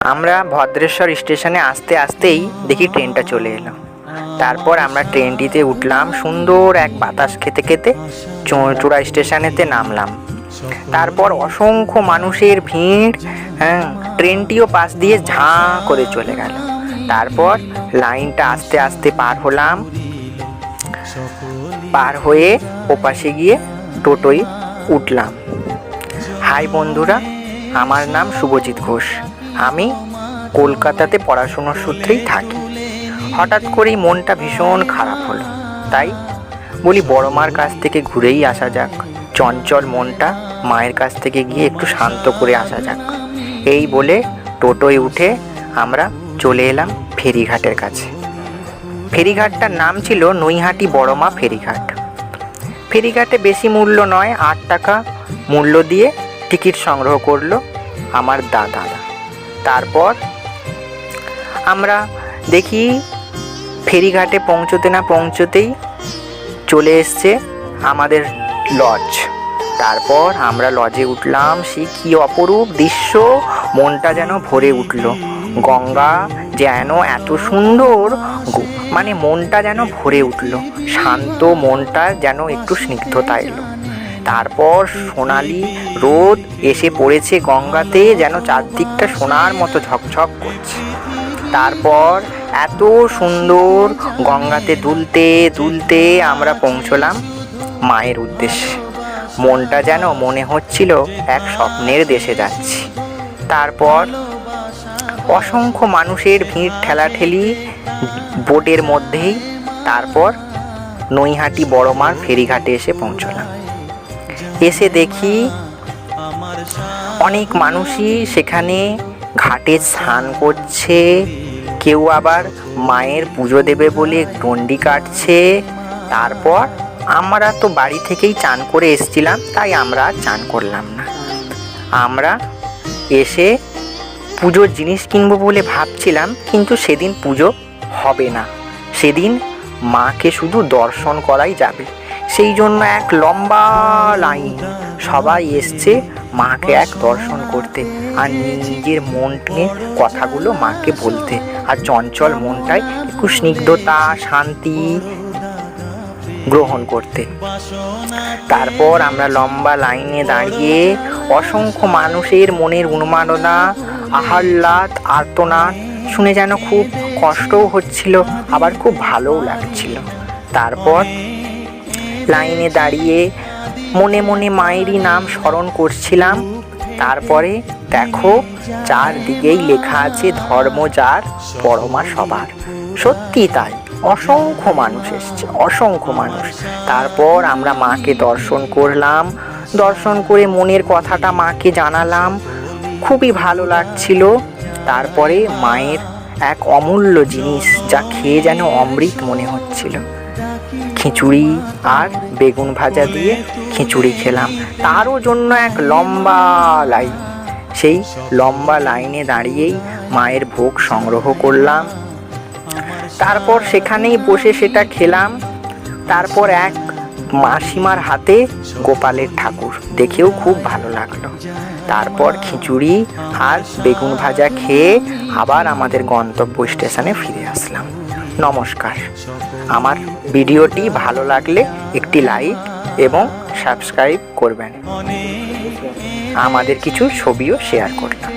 আমরা ভদ্রেশ্বর স্টেশনে আসতে আসতেই দেখি ট্রেনটা চলে এলো। তারপর আমরা ট্রেনটিতে উঠলাম, সুন্দর এক বাতাস খেতে খেতে চৌচূড়া স্টেশনেতে নামলাম। তারপর অসংখ্য মানুষের ভিড়, ট্রেনটিও পাশ দিয়ে ঝাঁ করে চলে গেল। তারপর লাইনটা আস্তে আস্তে পার হলাম, পার হয়ে ওপাশে গিয়ে টোটোয় উঠলাম। হাই বন্ধুরা, আমার নাম শুভজিৎ ঘোষ। আমি কলকাতাতে পড়াশুনোর সূত্রেই থাকি। হঠাৎ করেই মনটা ভীষণ খারাপ হলো, তাই বলি বড় মার কাছ থেকে ঘুরেই আসা যাক। চঞ্চল মনটা মায়ের কাছ থেকে গিয়ে একটু শান্ত করে আসা যাক। এই বলে টোটোয় উঠে আমরা চলে এলাম ফেরিঘাটের কাছে। ফেরিঘাটটার নাম ছিল নৈহাটি বড় মা ফেরিঘাট। ফেরিঘাটে বেশি মূল্য নয়, 8 টাকা মূল্য দিয়ে টিকিট সংগ্রহ করলো আমার দাদা। তারপর আমরা দেখি ফেরিঘাটে পৌঁছতে না পৌঁছতেই চলে এসছে আমাদের লজ। তারপর আমরা লজে উঠলাম। সে কি অপরূপ দৃশ্য, মনটা যেন ভরে উঠল। গঙ্গা যেন এত সুন্দর, মানে মনটা যেন ভরে উঠল, শান্ত মনটা যেন একটু স্নিগ্ধতা এলো। তারপর সোনালি রোদ এসে পড়েছে গঙ্গাতে, যেন চারদিকটা সোনার মতো ঝকঝক করছে। তারপর এত সুন্দর গঙ্গাতে দুলতে দুলতে আমরা পৌঁছলাম মায়ের উদ্দেশ্যে। মনটা যেন মনে হচ্ছিল এক স্বপ্নের দেশে যাচ্ছি। তারপর অসংখ্য মানুষের ভিড় ঠেলাঠেলি বোটের মধ্যেই তারপর নৈহাটি বড় মার ফেরিঘাটে এসে পৌঁছলাম। এসে দেখি অনেক মানুষই সেখানে ঘাটে স্নান করছে, কেউ আবার মায়ের পুজো দেবে বলে ডন্ডি কাটছে। তারপর আমরা তো বাড়ি থেকেই চান করে এসেছিলাম, তাই আমরা আর চান করলাম না। আমরা এসে পুজোর জিনিস কিনবো বলে ভাবছিলাম, কিন্তু সেদিন পুজো হবে না, সেদিন মাকে শুধু দর্শন করাই যাবে। সেই জন্য এক লম্বা লাইন, সবাই এসছে মাকে এক দর্শন করতে আর নিজের মনকে কথাগুলো মাকে বলতে, আর চঞ্চল মনটাই একটু স্নিগ্ধতা শান্তি গ্রহণ করতে। তারপর আমরা লম্বা লাইনে দাঁড়িয়ে অসংখ্য মানুষের মনের উন্মাদনা, আহ্লাদ, আর্তনাদ শুনে যেন খুব কষ্টও হচ্ছিল, আবার খুব ভালোও লাগছিল। তারপর লাইনে দাঁড়িয়ে মনে মনে মায়েরই নাম স্মরণ করছিলাম। তারপরে দেখো চারদিকেই লেখা আছে ধর্ম যার পরমা সবার। সত্যি তাই, অসংখ্য মানুষ এসছে, অসংখ্য মানুষ। তারপর আমরা মাকে দর্শন করলাম, দর্শন করে মনের কথাটা মাকে জানালাম, খুবই ভালো লাগছিল। তারপরে মায়ের এক অমূল্য জিনিস, যা খেয়ে যেন অমৃত মনে হচ্ছিল, খিচুড়ি আর বেগুন ভাজা দিয়ে খিচুড়ি খেলাম। তারও জন্য এক লম্বা লাইন, সেই লম্বা লাইনে দাঁড়িয়েই মায়ের ভোগ সংগ্রহ করলাম। তারপর সেখানেই বসে সেটা খেলাম। তারপর এক মাসিমার হাতে গোপালের ঠাকুর দেখেও খুব ভালো লাগলো। তারপর খিচুড়ি আর বেগুন ভাজা খেয়ে আবার আমাদের গন্তব্য স্টেশনে ফিরে আসলাম। নমস্কার। আমার ভিডিওটি ভালো লাগলে একটি লাইক এবং সাবস্ক্রাইব করবেন। আমাদের কিছু ছবিও শেয়ার করলাম।